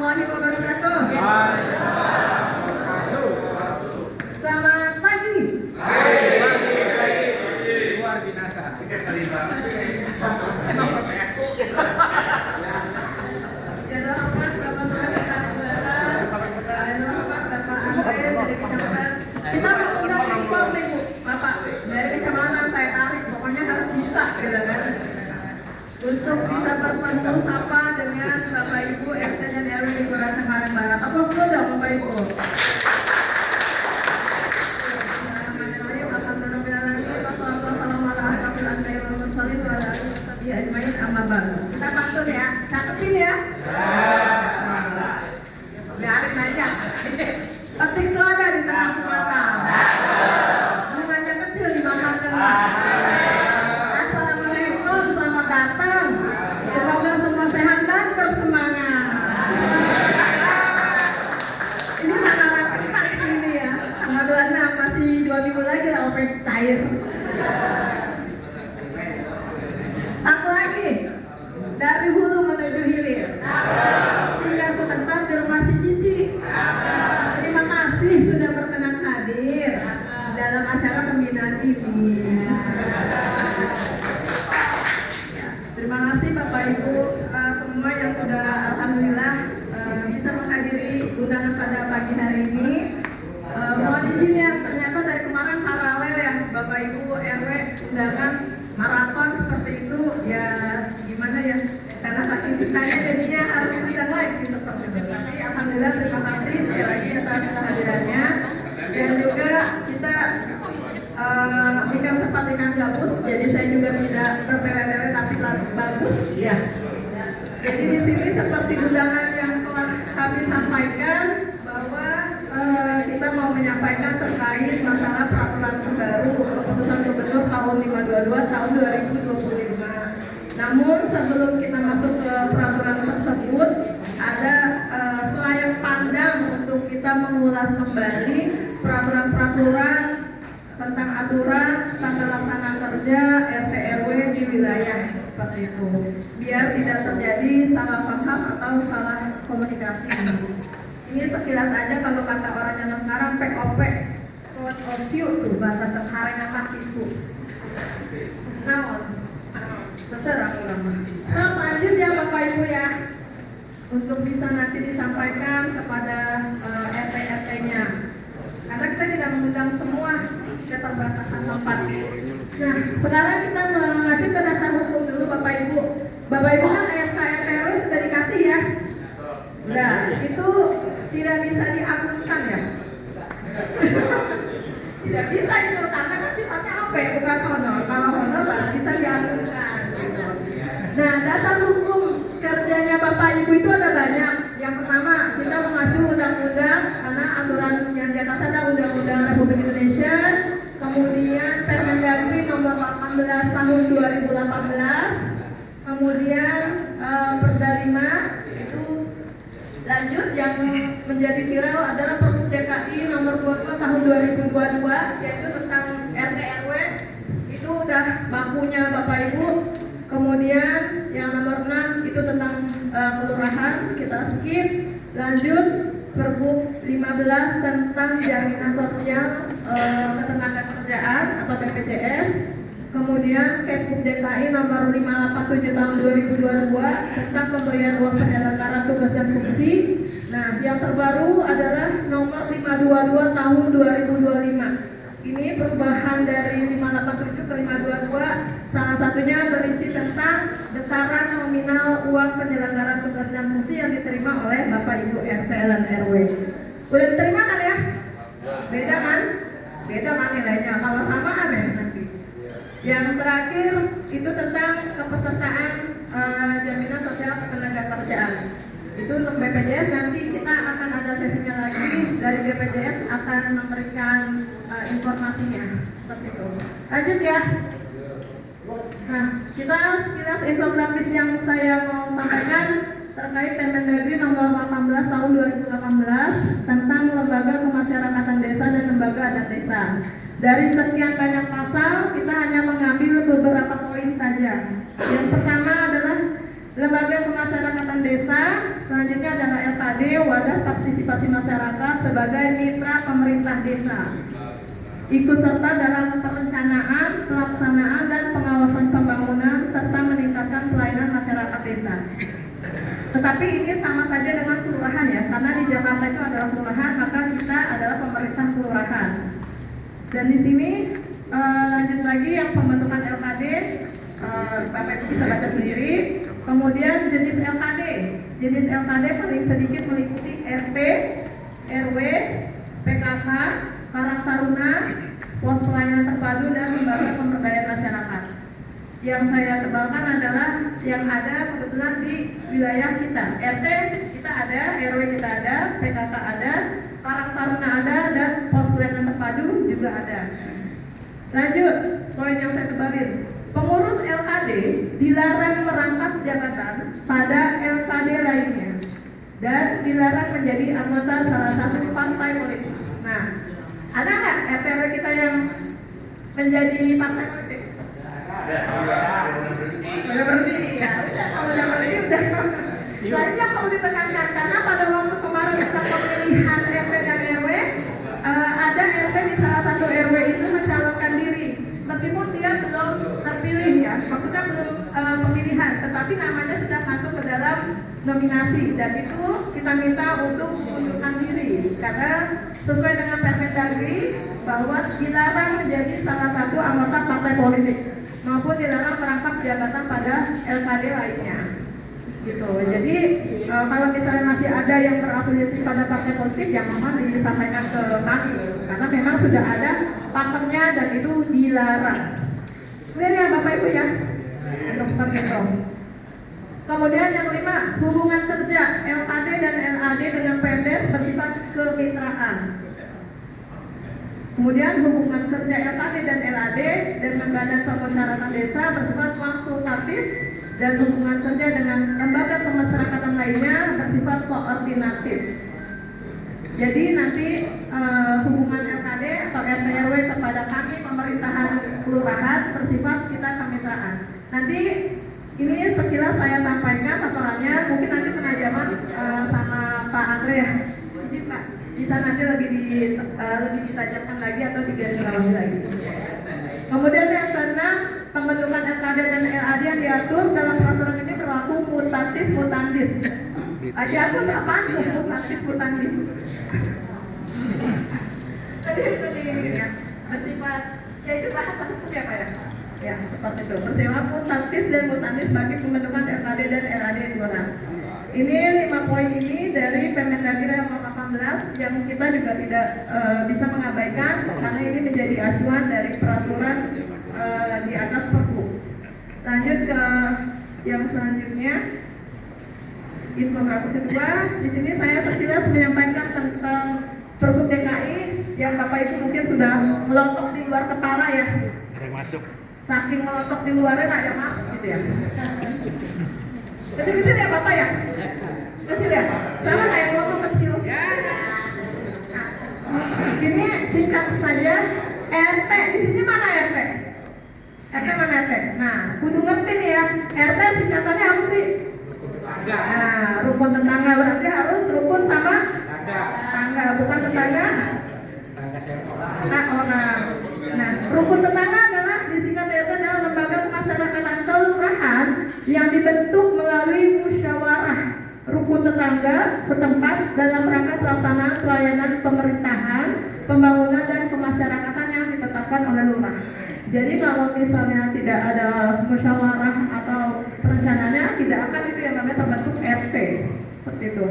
warahmatullahi wabarakatuh. Selamat pagi. Luar binasa. Kita mengundang info nih Bu, Bapak dari kecamatan saya tarik, pokoknya harus bisa gitu kan. Untuk bisa bertemu sapa dengan Bapak Ibu RT dan RW di Kelurahan Cengkareng Barat. Aplaus dulu dong Bapak Ibu. Kita pantun ya, catetin ya. Biarin aja. Petik selada di tengah mata. Bunganya kecil dimakan dengan. Assalamualaikum, selamat datang. Semoga semua sehat dan bersemangat. Ini tanggal kita di sini ya. Tanggal 26 masih 2 minggu lagi lah OP cair. Satu lagi, dari hulu menuju hilir. Singgah sebentar di rumah si Cici. Terima kasih sudah berkenan hadir dalam acara pembinaan ini. Terima kasih Bapak Ibu semua yang sudah alhamdulillah bisa menghadiri undangan pada pagi hari ini. Mohon izin ya, ternyata dari kemarin paralel ya Bapak Ibu RW undangan maraton seperti itu ya, gimana ya, karena saking cintanya jadinya harus diundang lagi seperti itu. Tapi alhamdulillah terima kasih sekali lagi atas kehadirannya, dan juga kita ikan sempat ikan gabus, jadi saya juga tidak bertele-tele tapi bagus ya. Jadi di sini seperti undangan yang telah kami sampaikan bahwa kita mau menyampaikan terkait masalah peraturan terbaru keputusan gubernur tahun 522 tahun 2025. Namun sebelum kita masuk ke peraturan tersebut, ada selayak pandang untuk kita mengulas kembali peraturan-peraturan tentang aturan tata laksana kerja RT RW di wilayah seperti itu, biar tidak terjadi salah paham atau salah komunikasi. Ini sekilas aja, kalau kata orang zaman sekarang POP, code of view tuh bahasa Cengkareng apa itu. Nah, terserah ulama. Lanjut ya Bapak Ibu ya, untuk bisa nanti disampaikan kepada RT-RT-nya. Karena kita tidak mengundang semua, keterbatasan tempat. Nah, sekarang kita mengacu ke dasar hukum dulu Bapak Ibu. Bapak Ibu kan SK RT RW sudah dikasih ya? Nah, itu tidak bisa diagunkan ya? Tidak bisa itu, karena kan sifatnya OP, bukan honor. Kalau honor baru bisa diagunkan. Nah, dasar hukum kerjanya Bapak Ibu itu ada banyak. Yang pertama, kita mengacu undang-undang, karena aturan yang di atas ada Undang-Undang Republik Indonesia, kemudian Permendagri nomor 18 tahun 2018, kemudian Perda 5 itu. Lanjut, yang menjadi viral adalah Pergub DKI nomor 22 tahun 2022, yaitu tentang RT RW. Itu udah bakunya Bapak Ibu. Kemudian yang nomor 6 itu tentang kelurahan, kita skip. Lanjut, Pergub 15 tentang jaminan sosial ketenagakerjaan atau BPJS. Kemudian Kepub DKI nomor 587 tahun 2022 tentang pemberian uang penyelenggaraan tugas dan fungsi. Nah, yang terbaru adalah nomor 522 tahun 2025. Ini perubahan dari 587 ke 522, salah satunya berisi tentang besaran nominal uang penyelenggaraan tugas dan fungsi yang diterima oleh Bapak Ibu RT dan RW. Udah diterima kan ya? Beda kan? Beda kan nilainya, kalau sama aneh nanti. Yang terakhir itu tentang kepesertaan jaminan sosial ketenagakerjaan. Itu untuk BPJS, nanti kita akan ada sesinya lagi, dari BPJS akan memberikan informasinya seperti itu. Lanjut ya. Nah, kita sekilas infografis yang saya mau sampaikan terkait Permendagri nomor 18 tahun 2018 tentang lembaga kemasyarakatan desa dan lembaga adat desa. Dari sekian banyak pasal, kita hanya mengambil beberapa poin saja. Yang pertama adalah lembaga kemasyarakatan Pemasyarakatan Desa. Selanjutnya adalah LKD, Wadah Partisipasi Masyarakat sebagai mitra pemerintah desa. Ikut serta dalam perencanaan, pelaksanaan, dan pengawasan pembangunan serta meningkatkan pelayanan masyarakat desa. Tetapi ini sama saja dengan kelurahan ya, karena di Jakarta itu adalah kelurahan, maka kita adalah pemerintah kelurahan. Dan di sini lanjut lagi yang pembentukan LKD, Bapak Ibu bisa baca sendiri. Kemudian jenis LKD. Jenis LKD paling sedikit meliputi RT, RW, PKK, Karang Taruna, Pos Pelayanan Terpadu, dan Lembaga Pemberdayaan Masyarakat. Yang saya tebalkan adalah yang ada kebetulan di wilayah kita. RT kita ada, RW kita ada, PKK ada, Karang Taruna ada, dan Pos Pelayanan Terpadu juga ada. Lanjut, poin yang saya tebalin. Pengurus LKD dilarang merangkap jabatan pada LKD lainnya dan dilarang menjadi anggota salah satu partai politik. Nah, ada nggak RT kita yang menjadi partai politik? Udah berhenti, ya. Kalau udah berhenti udah. Lainnya perlu ditekankan karena pada waktu kemarin kita pemilihan RT dan RW, ada RT di salah satu RW itu mencalonkan diri, meskipun dia belum terpilih ya, maksudnya belum pemilihan, tetapi namanya sudah masuk ke dalam nominasi dan itu kita minta untuk mengundurkan diri karena sesuai dengan Permendagri bahwa dilarang menjadi salah satu anggota partai politik maupun dilarang merangkap jabatan pada LKD lainnya. Gitu. Jadi kalau misalnya masih ada yang berafiliasi pada partai politik, yang mohon disampaikan ke kami karena memang sudah ada pakemnya dan itu dilarang. Clear ya Bapak Ibu ya? Untuk seperti itu. Kemudian yang kelima, hubungan kerja LKD dan LAD dengan PMDes bersifat kemitraan. Kemudian hubungan kerja LKD dan LAD dengan Badan Pemusyawaratan Desa bersifat konsultatif dan hubungan kerja dengan lembaga pemasyarakatan lainnya bersifat koordinatif. Jadi nanti hubungan LKD atau RT RW kepada kami pemerintahan kelurahan bersifat kita kemitraan. Nanti ini sekilas saya sampaikan paparannya, mungkin nanti penajaman sama Pak Andre ya. Jadi Pak bisa nanti lebih ditajamkan lagi atau digarisbawahi lagi. Kemudian yang keenam, pembentukan LKD dan LAD yang diatur dalam peraturan ini berlaku mutatis mutandis. Aja aku apaan tuh mutatis mutandis? Tadi seperti ini ya, bersifat, ya itu bahasa hukum ya Pak ya? Ya seperti itu, bersifat mutatis dan mutandis bagi pembentukan LKD dan LAD kelurahan. Ini 5 poin ini dari Permendagri nomor 18 yang kita juga tidak bisa mengabaikan karena ini menjadi acuan dari peraturan di atas Perpu. Lanjut ke yang selanjutnya, infografis kedua. Di sini saya sekilas menyampaikan tentang Pergub DKI yang Bapak Ibu mungkin sudah melontok di luar kepala ya. Ada yang masuk. Saking melontok di luarnya nggak ada masuk gitu ya. Kecil-kecil ya Bapak ya? Kecil ya? Sama kayak ngomong kecil. Nah, ini singkat saja. RT, di sini mana RT? RT mana RT? Nah, kudu ngerti nih ya. RT singkatannya apa sih? Nah, rukun tetangga berarti harus rukun sama tetangga, bukan tetangga. Nah, orang. Nah, rukun tetangga adalah disingkat RT adalah lembaga pemasyarakatan kelurahan yang dibentuk melalui musyawarah rukun tetangga setempat dalam rangka pelaksanaan pelayanan pemerintahan, pembangunan dan kemasyarakatan yang ditetapkan oleh lurah. Jadi kalau misalnya tidak ada musyawarah atau perencanaannya, tidak akan itu yang namanya terbentuk RT seperti itu.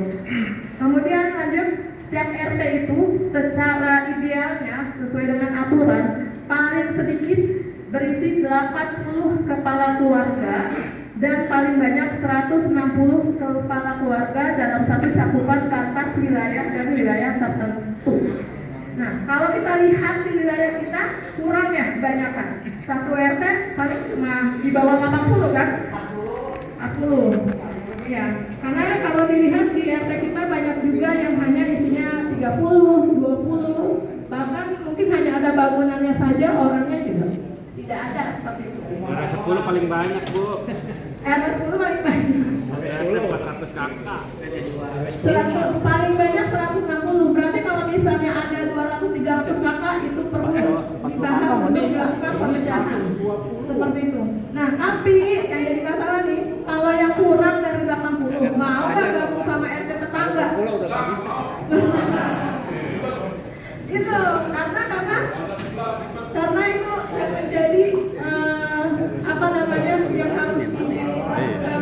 Kemudian lanjut, setiap RT itu secara idealnya sesuai dengan aturan paling sedikit berisi 80 kepala keluarga dan paling banyak 160 kepala keluarga dalam satu cakupan batas wilayah dan wilayah tertentu. Nah, kalau kita lihat di wilayah kita kurang ya kebanyakan. Satu RT paling cuma di bawah 80 kan? 40. Ya, karena kalau dilihat di RT kita banyak juga yang hanya isinya 30, 20, bahkan mungkin hanya ada bangunannya saja, orangnya juga tidak ada seperti itu. Ada 10 paling banyak Bu. Ada 10 paling banyak. Sampai RT paling banyak 160. Berarti kalau misalnya ada 200-300 kakak itu perlu dibahas untuk dilakukan pemecahan seperti itu. Nah, tapi yang jadi masalah nih, kalau yang kurang dari 80 mau nggak gabung sama RT tetangga? Itu karena itu yang menjadi yang harus dilakukan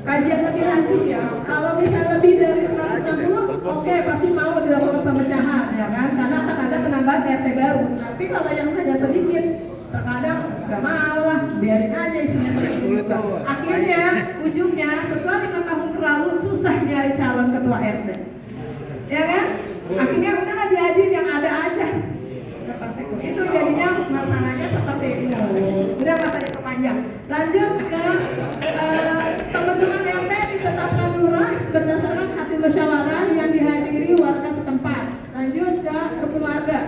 kajian lebih lanjut ya. Kalau misalnya lebih dari 160, oke, pasti mau dilakukan pemecahan ya kan, karena akan ada penambahan RT baru. Tapi kalau yang hanya sedikit, terkadang nggak mau lah, biarin aja isinya sedikit juga. Akhirnya ujungnya setelah 5 tahun berlalu susah nyari calon ketua RT, ya kan? Akhirnya udah nggak diajuin, yang ada aja seperti itu. Itu jadinya masalahnya seperti itu. Udah masa diperpanjang. Lanjut ke pembentukan RT ditetapkan lurah berdasarkan hasil musyawarah yang dihadiri warga setempat. Lanjut ke rukun warga.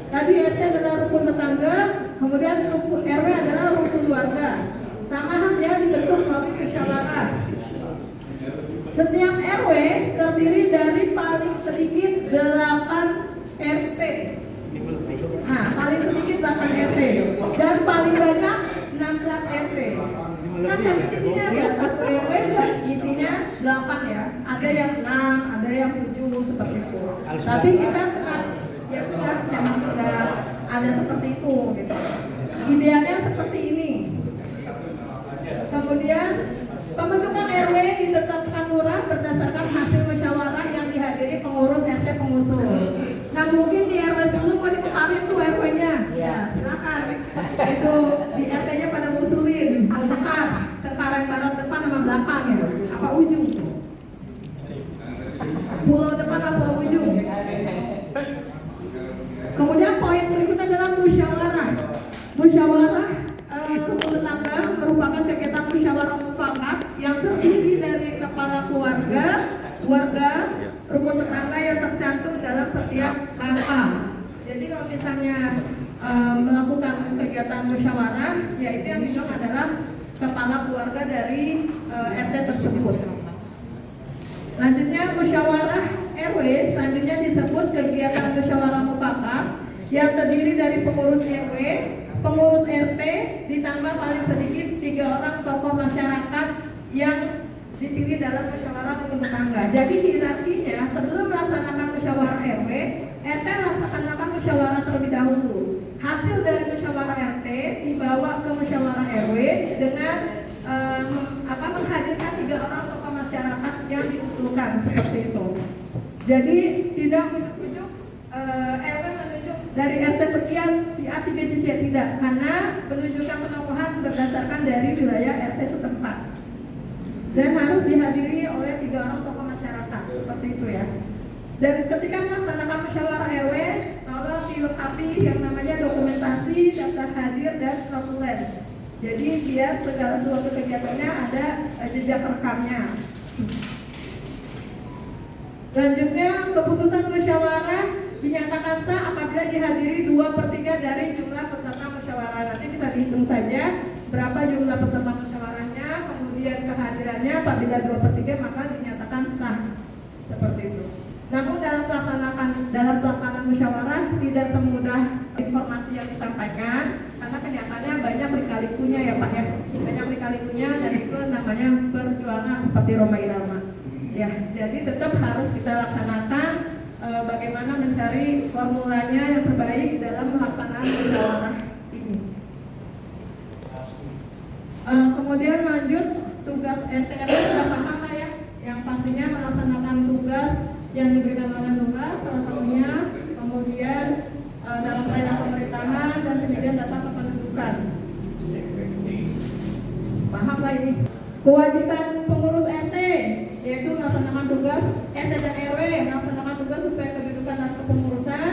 Tadi RT adalah rukun tetangga, kemudian rukun RW adalah rukun warga. Sama halnya dibentuk melalui musyawarah. Setiap RW terdiri dari paling sedikit 8 RT. Nah, paling sedikit 8 RT dan paling banyak 16 RT. Kan isinya ada 1 RW dan isinya 8 ya. Ada yang 6, ada yang 7 seperti itu. Tapi kita tetap ya memang sudah ada seperti itu gitu. Idealnya seperti ini. Kemudian pembentukan RW ditetapkan lurah berdasarkan hasil musyawarah yang dihadiri pengurus RT pengusul. Nah, mungkin di RW 10 mau dipekarin tuh RW-nya. Ya, silakan. Itu di RT-nya pada ngusulin, mau bekar, Cengkareng barat depan sama belakang ya. Apa ujung? Pulau depan apa pulau ujung? Kemudian poin berikutnya adalah musyawarah. Musyawarah rukun tetangga merupakan kegiatan musyawarah mufakat yang terdiri dari kepala keluarga, rukun tetangga yang tercantum dalam setiap KK. Jadi kalau misalnya melakukan kegiatan musyawarah, yaitu yang dibilang adalah kepala keluarga dari RT tersebut. Lanjutnya musyawarah RW, selanjutnya disebut kegiatan musyawarah mufakat yang terdiri dari pengurus RW, pengurus RT, ditambah paling sedikit 3 orang tokoh masyarakat yang dipilih dalam musyawarah rukun tetangga. Jadi hierarkinya sebelum melaksanakan musyawarah RW, RT laksanakan musyawarah terlebih dahulu. Hasil dari musyawarah RT dibawa ke musyawarah RW dengan menghadirkan 3 orang tokoh masyarakat yang diusulkan seperti itu. Jadi tidak menunjuk RW menunjuk dari RT sekian si A, si B, si C, tidak, karena penunjukan penokohan berdasarkan dari wilayah RT setempat dan harus dihadiri oleh 3 orang tokoh masyarakat seperti itu ya. Dan ketika melaksanakan musyawarah RW, tolong dilengkapi yang namanya dokumentasi, daftar hadir dan notulen. Jadi biar segala sesuatu kegiatannya ada jejak rekamnya. Selanjutnya, keputusan musyawarah dinyatakan sah apabila dihadiri 2/3 dari jumlah peserta musyawarah. Nanti bisa dihitung saja berapa jumlah peserta musyawarahnya, kemudian kehadirannya. Apabila 2/3 maka dinyatakan sah seperti itu. Namun dalam pelaksanaan musyawarah tidak semudah informasi yang disampaikan, karena kenyataannya banyak lika-likunya ya Pak ya, banyak lika-likunya, dan itu namanya perjuangan seperti Roma Irama. Ya, jadi tetap harus kita laksanakan bagaimana mencari formulanya yang terbaik dalam pelaksanaan musyawarah ini. Kemudian lanjut tugas RT sudah paham lah ya, yang pastinya melaksanakan tugas yang diberikan oleh lurah, salah satunya, kemudian dalam pelayanan pemerintahan dan kemudian data kependudukan. Paham lah ini. Kewajiban pengurus RT yaitu melaksanakan tugas RT dan RW, melaksanakan tugas sesuai kedudukan dan kepengurusan,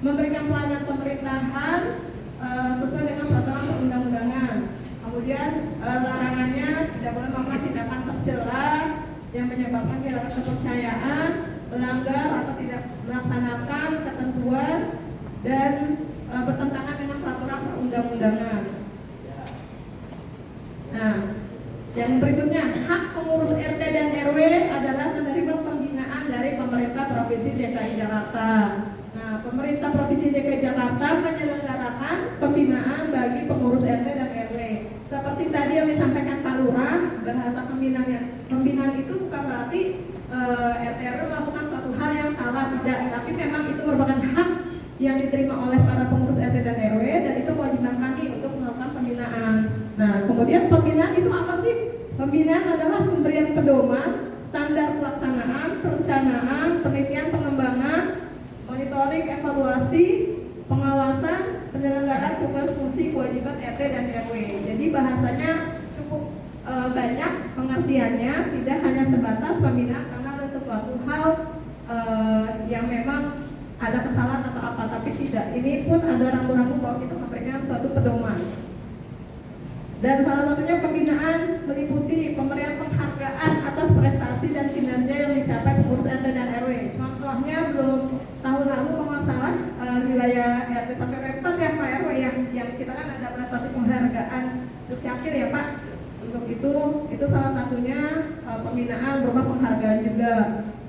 memberikan pelayanan pemerintahan sesuai dengan peraturan perundang-undangan. Kemudian larangannya tidak boleh melakukan tindakan tercela yang menyebabkan kehilangan kepercayaan, melanggar atau tidak melaksanakan ketentuan dan bertentangan dengan peraturan perundang-undangan. Nah, yang berikutnya, hak pengurus RT dan RW adalah Jakarta. Nah, pemerintah Provinsi DKI Jakarta menyelenggarakan pembinaan bagi pengurus RT dan RW. Seperti tadi yang disampaikan Pak Lurah, bahasa pembinaan itu bukan berarti RT RW melakukan suatu hal yang salah, tidak. Tapi memang itu merupakan hak yang diterima oleh para pengurus RT dan RW, dan itu kewajiban kami untuk melakukan pembinaan. Nah, kemudian pembinaan itu apa sih? Pembinaan adalah pemberian pedoman, standar pelaksanaan, perencanaan, penelitian, pengembangan, monitoring, evaluasi, pengawasan, penyelenggaraan tugas fungsi kewajiban RT dan RW. Jadi bahasanya cukup banyak pengertiannya, tidak hanya sebatas pembinaan karena ada sesuatu hal yang memang ada kesalahan atau apa, tapi tidak. Ini pun ada rambu-rambu bahwa kita memberikan suatu pedoman. Dan salah satunya pembinaan meliputi pemberian penghargaan atas prestasi dan kinerja yang dicapai pengurus RT dan RW. Contohnya belum tahun lalu kalau nggak salah wilayah RT sampai R4 ya Pak RW yang kita kan ada prestasi penghargaan untuk Cakir ya Pak. Untuk itu salah satunya pembinaan berupa penghargaan juga.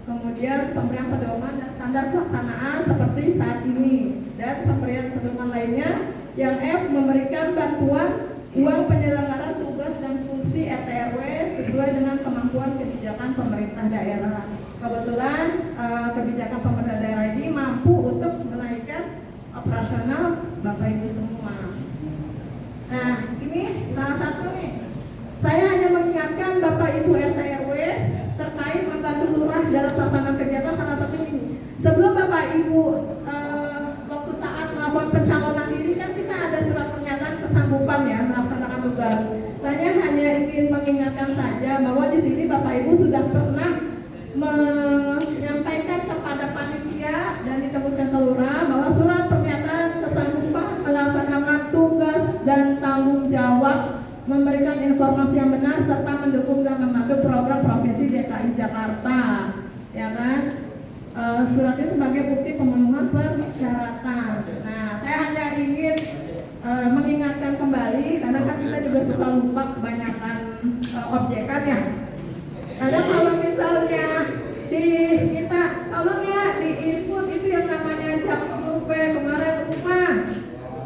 Kemudian pemberian pedoman dan standar pelaksanaan seperti saat ini, dan pemberian pedoman lainnya yang F memberikan bantuan uang penyelenggaraan tugas dan fungsi RT RW sesuai dengan kemampuan kebijakan pemerintah daerah. Kebetulan kebijakan pemerintah daerah ini mampu untuk menaikkan operasional Bapak Ibu semua. Nah, ini salah satu nih. Saya hanya mengingatkan Bapak Ibu RT RW terkait membantu lurah dalam pelaksanaan kegiatan salah satu ini. Sebelum Bapak Ibu waktu saat melakukan pencalonan diri kan kita ada surat pernyataan kesanggupan ya melaksanakan tugas. Saya hanya ingin mengingatkan saja bahwa di sini Bapak Ibu sudah pernah menyampaikan kepada panitia dan ditembuskan ke lurah bahwa surat pernyataan kesanggupan melaksanakan tugas dan tanggung jawab, memberikan informasi yang benar serta mendukung dan membantu program Provinsi DKI Jakarta, ya kan? Suratnya sebagai bukti pemenuhan persyaratan. Nah, saya hanya ingin mengingatkan kembali karena kan kita juga suka lupa kebanyakan objekan ya. Ada kalau misalnya kita tolong ya di input itu yang namanya jam survei kemarin rumah,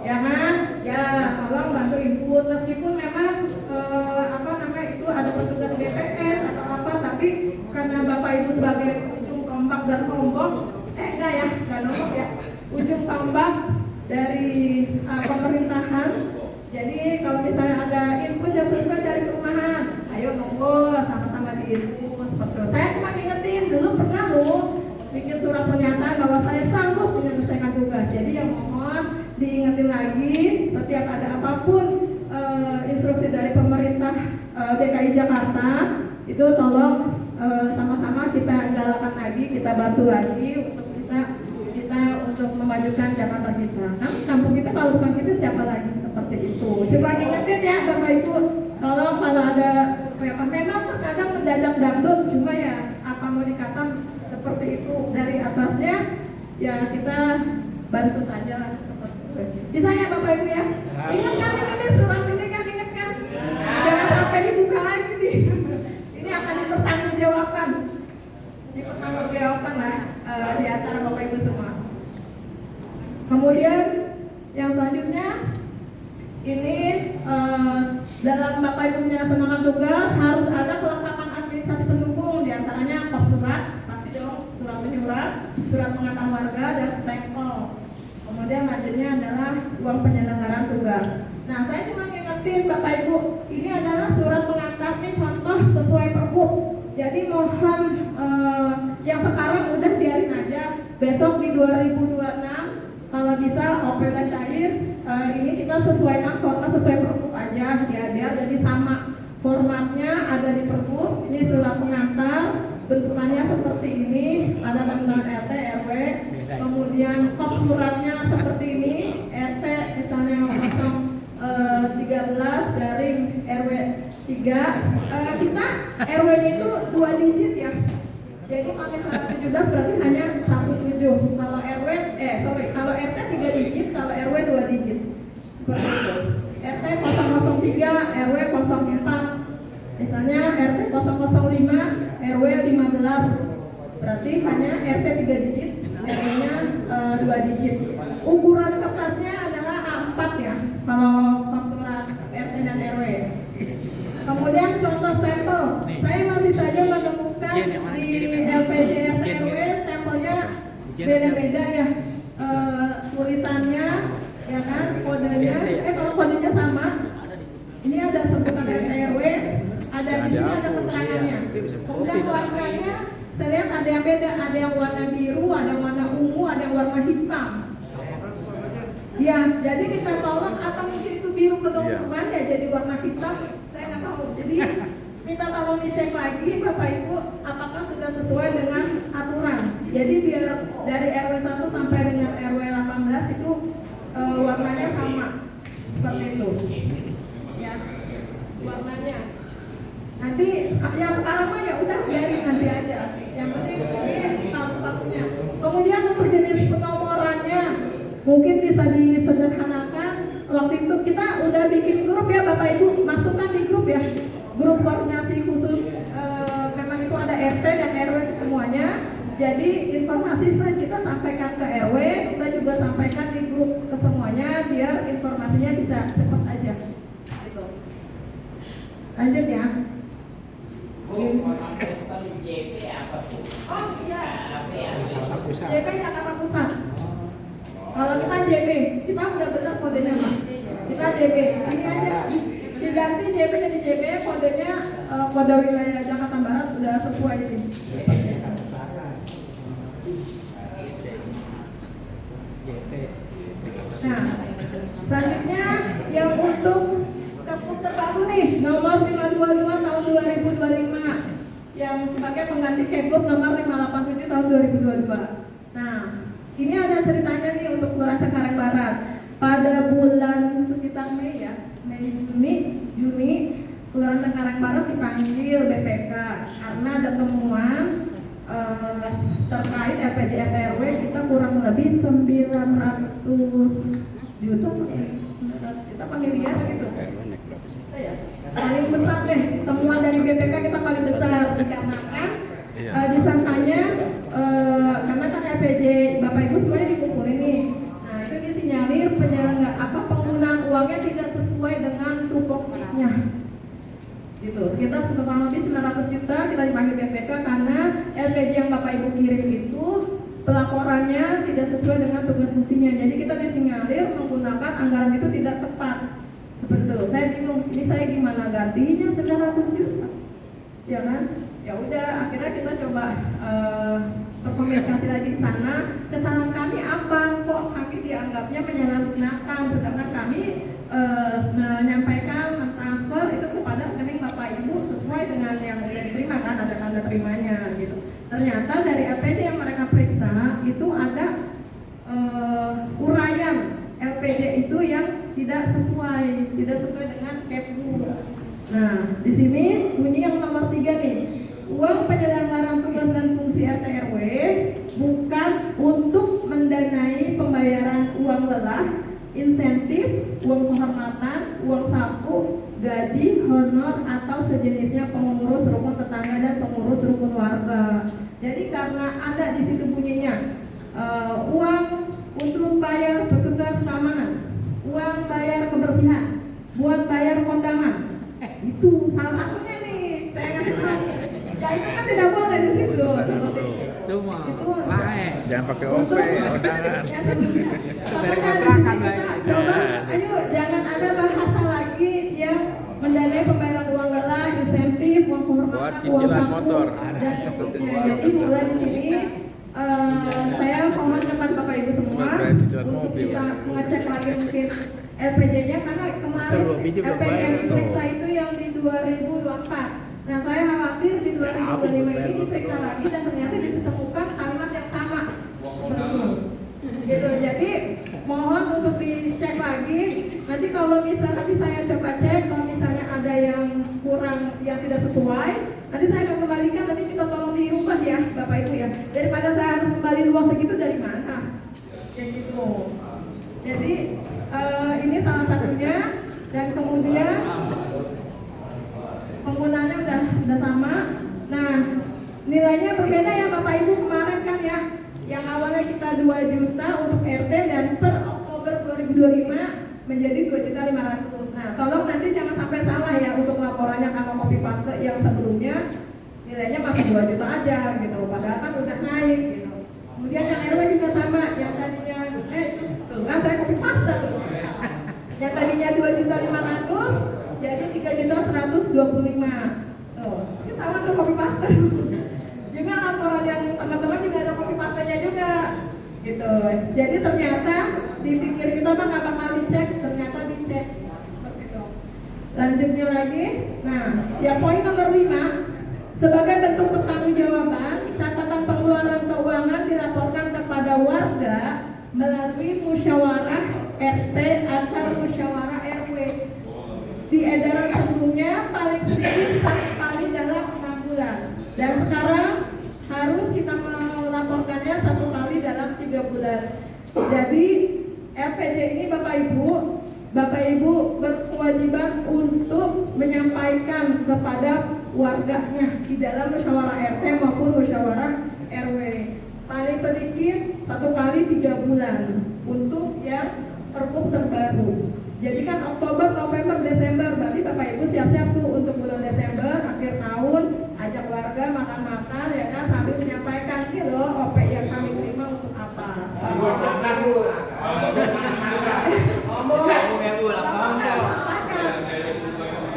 ya kan? Ya, tolong bantu input meskipun memang itu ada petugas BPS atau apa, tapi karena Bapak Ibu sebagai ujung tombak dan tombok, enggak nombok ya, ujung tombak dari pemerintahan. Jadi kalau misalnya ada input jam survei dari perumahan, ayo monggo sama-sama di input seperti itu. Saya cuma ingetin dulu pernah bikin surat pernyataan bahwa saya sanggup menyelesaikan tugas. Jadi yang mohon diingetin lagi setiap ada apapun instruksi dari pemerintah DKI Jakarta itu tolong sama-sama kita galakan lagi, kita bantu lagi untuk bisa kita untuk memajukan Jakarta kita. Kan kampung kita kalau bukan kita siapa lagi, seperti itu. Coba ingetin ya Bapak Ibu, tolong kalau ada memang terkadang mendadak dangdut, cuma ya apa mau dikata seperti itu dari atasnya ya kita bantu saja lah seperti itu. Bisa ya Bapak Ibu ya? Ingat kan ini surat ini kan, ingat kan? Jangan sampai dibuka lagi nih. Ini akan dipertanggungjawabkan. Dipertanggungjawabkan lah di antara Bapak Ibu semua. Kemudian yang selanjutnya ini dalam Bapak Ibu menyelesaikan tugas harus ada kelengkapan administrasi pendukung, diantaranya kop surat, pasti dong, surat menyurat, surat pengantar warga dan stempel. Kemudian lanjutnya adalah uang penyelenggaraan tugas. Nah, saya cuma ngingetin Bapak Ibu, ini adalah surat pengantar nih contoh sesuai Pergub. Jadi mohon yang sekarang udah biarin aja, besok di 2026 kalau bisa OPT cair, ini kita sesuaikan format sesuai Pergub aja ya, biar jadi sama formatnya ada di Pergub. Ini surat pengantar, bentukannya seperti ini, ada tanggal RT RW, kemudian kop suratnya seperti ini, RT misalnya 013 garing RW 3, kita RW-nya itu 2 digit ya. Jadi kalau misalnya 17 berarti hanya 17. Kalau kalau RT 3 digit, kalau RW 2 digit. Seperti itu. RT 003, RW 04. Misalnya RT 005, RW 15. Berarti hanya RT 3 digit, Jadinya 2 digit. Ukuran kertasnya adalah A4 ya, kalau surat RT dan RW. Kemudian contoh stempel, saya masih saja menemukan di LPJ RT RW stempelnya beda-beda ya, tulisannya ya kan, kodenya, kalau kodenya sama, ini ada sebutan RT RW, ada di sini ada keterangannya. Kemudian warnanya, saya lihat ada yang beda, ada yang warna biru, ada yang warna ungu, ada yang warna hitam. Ya, jadi kita tolong atau mungkin itu biru kedokteran ya jadi warna hitam, saya nggak tahu. Jadi minta tolong dicek lagi Bapak Ibu apakah sudah sesuai dengan aturan. Jadi biar dari RW 1 sampai dengan RW 18 itu warnanya sama seperti itu. Ya, warnanya. Nanti ya sekarang mah ya udah biarin nanti aja. Yang penting tahu pakunya. Kemudian untuk jenis penomorannya mungkin bisa disederhanakan. Waktu itu kita udah bikin grup ya Bapak Ibu, masukkan di grup ya. Grup koordinasi khusus memang itu ada RT dan RW semuanya. Jadi informasi selain kita sampaikan ke RW, kita juga sampaikan di grup ke semuanya biar informasinya bisa cepat aja. Gitu. Lanjut ya. Oh iya, JP Jakarta Pusat. Kalau kita JP, kita udah benar kodenya Pak. Kita JP, ini aja diganti JP jadi JP, kodenya kode wilayah Jakarta Barat sudah sesuai sih. Nah, selanjutnya yang untuk Keput terbaru nih, nomor 522 tahun 2025 yang sebagai pengganti Keput nomor 587 tahun 2022. Nah, ini ada ceritanya nih untuk Kelurahan Cengkareng Barat. Pada bulan sekitar Mei ya, Juni, Kelurahan Cengkareng Barat dipanggil BPK karena ada temuan terkait RPJ RT RW kita kurang lebih 900 juta, 900 juta apa miliar gitu. Paling besar deh temuan dari BPK, kita paling besar dikarenakan disangkanya karena kan RPJ Bapak Ibu semuanya dikumpulin nih. Nah itu disinyalir penggunaan uangnya tidak sesuai dengan tupoksinya. Gitu, sekitar kurang lebih 900 juta kita dipanggil BPK karena LPG yang Bapak Ibu kirim itu pelaporannya tidak sesuai dengan tugas fungsinya. Jadi kita disinyalir menggunakan anggaran itu tidak tepat. Seperti itu, saya bingung, ini saya gimana gantinya 900 juta? Ya kan? Ya udah, akhirnya kita coba berkomunikasi lagi di sana. Kesalahan kami apa? Kok kami dianggapnya menyalahgunakan, sedangkan kami menyampaikan, mentransfer itu kepada rekening Bapak Ibu sesuai dengan yang sudah diterima kan, ada tanda terimanya gitu. Ternyata dari LPJ yang mereka periksa itu ada uraian LPJ itu yang tidak sesuai dengan Kepbu. Nah, di sini bunyi yang nomor 3 nih. Uang penyelenggaraan tugas dan fungsi RT RW bukan untuk mendanai pembayaran uang lelah, insentif, uang kehormatan, uang saku, gaji, honor atau sejenisnya pengurus rukun tetangga dan pengurus rukun warga. Jadi karena ada di situ bunyinya uang untuk bayar petugas keamanan, uang bayar kebersihan, buat bayar kondangan, itu salah satunya nih saya kasih tahu. Ya itu kan tidak boleh di situ seperti itu mah jangan pakai OP untuk kondangan. ya sebenarnya makanya di sini kita coba ayo jangan ada bahasa lagi yang mendanai pembayaran uang lelah, insentif, uang kehormatan, uang saku dan seterusnya. Jadi mulai di sini saya mohon kepada Bapak Ibu semua untuk bisa mengecek lagi mungkin LPJ-nya karena kemarin LPJ yang diperiksa itu yang di 2024. Nah saya khawatir di 2025 ini diperiksa lagi dan ternyata ditemukan kalimat yang sama. Betul. Gitu. Jadi mohon untuk dicek lagi. Nanti kalau misalnya nanti saya coba cek kalau misalnya ada yang kurang, yang tidak sesuai, nanti saya akan kembalikan, nanti kita tolong dirubah ya Bapak Ibu ya. Daripada saya harus kembali uang segitu dari mana? Kayak gitu. Jadi ini salah satunya dan kemudian penggunaannya udah sama. Nah, nilainya berbeda ya Bapak Ibu kemarin kan ya. Yang awalnya kita kita 2 juta untuk RT dan per Oktober 2025 menjadi 2.500.000. Nah, tolong nanti jangan sampai salah ya untuk laporannya, karena copy paste yang sebelumnya nilainya masih 2 juta aja gitu, padahal kan udah naik gitu. Kemudian yang RW juga sama, yang tadinya tuh kan saya copy paste tuh. Yang tadinya 2.500.000 jadi 3.125.000. Tuh, kita tahu tuh copy paste. Juga laporan yang teman-teman juga ada copy pastenya juga gitu. Jadi ternyata dipikir kita mah nggak bakal dicek, ternyata dicek seperti itu. Lanjutnya lagi, nah ya poin nomor 5, sebagai bentuk pertanggungjawaban catatan pengeluaran keuangan dilaporkan kepada warga melalui musyawarah RT atau musyawarah RW. Di edaran sebelumnya paling sedikit 1 kali dalam 6 bulan. Dan sekarang harus kita melaporkannya 1 kali dalam 3 bulan. Jadi LPJ ini Bapak Ibu berkewajiban untuk menyampaikan kepada warganya di dalam musyawarah RT maupun musyawarah RW. Paling sedikit 1 kali 3 bulan untuk yang pergub terbaru. Jadi kan Oktober, November, Desember, berarti Bapak Ibu siap-siap tuh untuk bulan Desember, akhir tahun, ajak warga makan-makan ya kan, sambil menyampaikan ini loh OP yang kami terima untuk apa.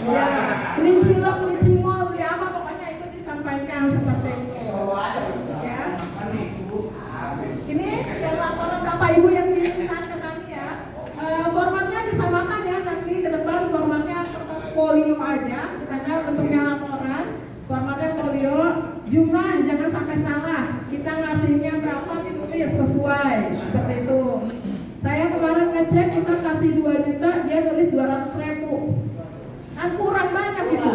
Ya, beli cilok, beli cimol, beli apa pokoknya itu disampaikan seperti itu. Ya. Ini yang laporan Bapak Ibu yang dikirimkan ke kami ya. Formatnya disamakan ya, nanti ke depan formatnya kertas folio aja, karena bentuknya laporan. Formatnya folio, jumlah jangan sampai salah. Kita ngasihnya berapa ditulis sesuai seperti itu. Saya kemarin ngecek kita kasih 2 juta, dia nulis 200.000. Kan kurang banyak itu.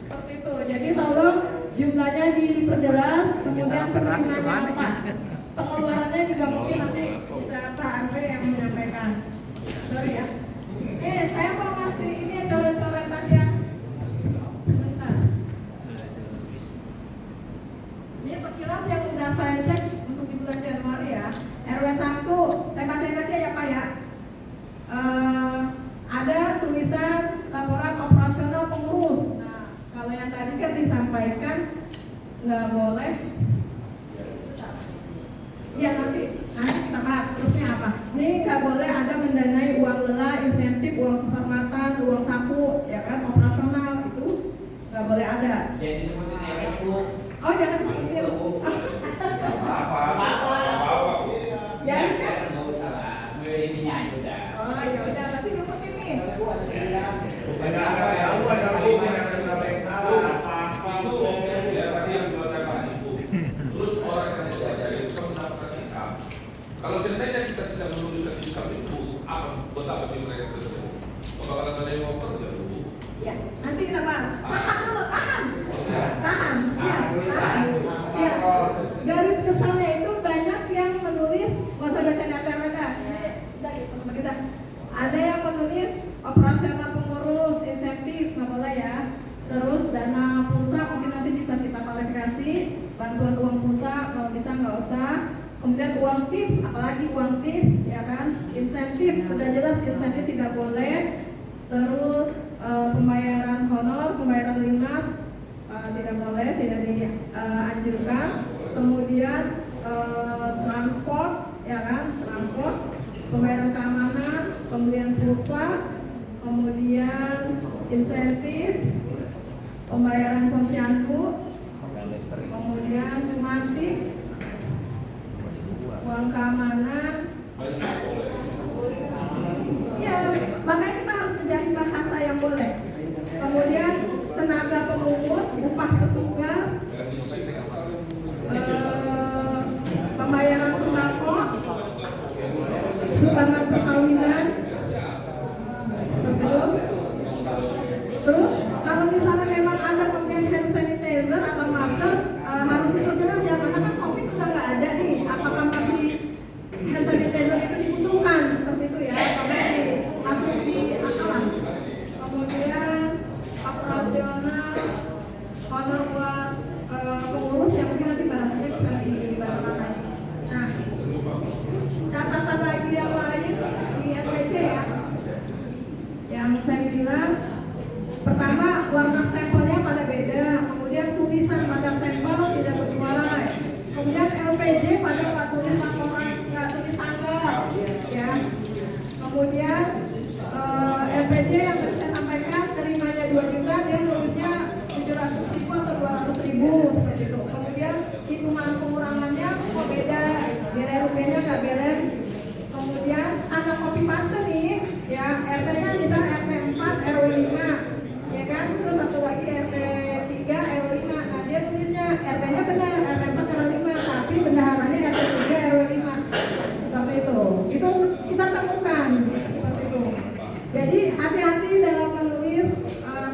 Seperti itu. Jadi tolong jumlahnya diperjelas, kemudian penerimaannya apa. Pengeluarannya juga mungkin nanti bisa Pak Andre yang menyampaikan. Sorry ya. Saya mau ngasih ini coret-coret tadi ya. Sebentar. Ini sekilas yang udah saya cek untuk di bulan Januari ya. RW 1, saya bacain aja ya Pak ya. Ada tulisan laporan operasional pengurus. Nah, kalau yang tadi kan disampaikan nggak boleh. Ya nanti kita bahas terusnya apa. Ini nggak boleh ada mendanai uang lelah, insentif, uang kehormatan, uang saku, ya kan, operasional itu nggak boleh ada. Jadi disebutin ya Bu. Oh jangan disebutin. Ya Nggak usah lah. Ininya aja udah. Oh ya udah, berarti disebutin nih. Kalau seandainya kita tidak menunjukkan sikap itu, apa betapa mereka tersebut? Apakah ada yang mau kerja dulu? Ya, nanti kita bahas. Tahan dulu, tahan. Siap, tahan. Ya, garis besarnya itu banyak yang menulis, nggak usah baca data-data. Udah gitu, kita. Ada yang menulis operasional pengurus, insentif, nggak boleh ya. Terus dana pulsa mungkin nanti bisa kita klarifikasi. Bantuan uang pulsa kalau bisa nggak usah. Kemudian uang tips, apalagi uang tips, ya kan? Insentif, sudah jelas insentif tidak boleh. Terus pembayaran honor, pembayaran limas tidak boleh, tidak dianjurkan. Kemudian transport, ya kan? Transport, pembayaran keamanan, kemudian pulsa, kemudian insentif, pembayaran posyandu, kemudian cumantik, uang keamanan. Ya, makanya kita harus mencari bahasa yang boleh. Kemudian tenaga pemungut, upah petugas, pembayaran sembako, sumbangan perkawinan, seperti itu. Terus kalau misalnya memang ada pemberian hand sanitizer RPJ pada nggak tulis laporan, nggak tulis tanggal, ya. Kemudian RPJ yang tadi saya sampaikan terimanya 2 juta, dia nulisnya 700.000 atau 200.000 seperti itu. Kemudian hitungan pengurangannya kok beda, RUP-nya nggak balance. Kemudian ada copy paste nih, ya RT-nya bisa RT 4 RW 5, ya kan? Terus satu lagi RT 3 RW 5. Nah dia tulisnya RT-nya benar RT 4 RW 5, tapi bendaharanya RT 3 RW 5. Seperti itu. Itu kita temukan seperti itu. Jadi hati-hati dalam menulis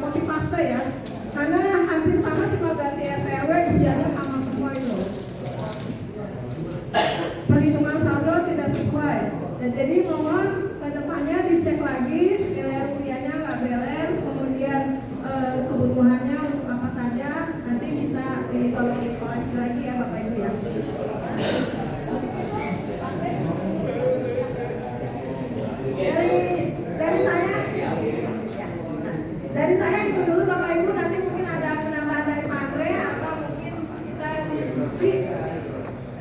copy paste ya, karena hampir sama cuma ganti RT RW isinya sama semua itu. Perhitungan saldo tidak sesuai. Dan jadi mohon ke depannya dicek lagi nilai rupiahnya nggak balance, kemudian kebutuhannya untuk apa saja, nanti bisa tolong dikoreksi lagi ya Bapak Ibu ya. Dari saya itu dulu Bapak Ibu, nanti mungkin ada penambahan dari Pak Andre atau mungkin kita diskusi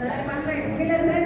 dari Pak Andre. Mungkin dari saya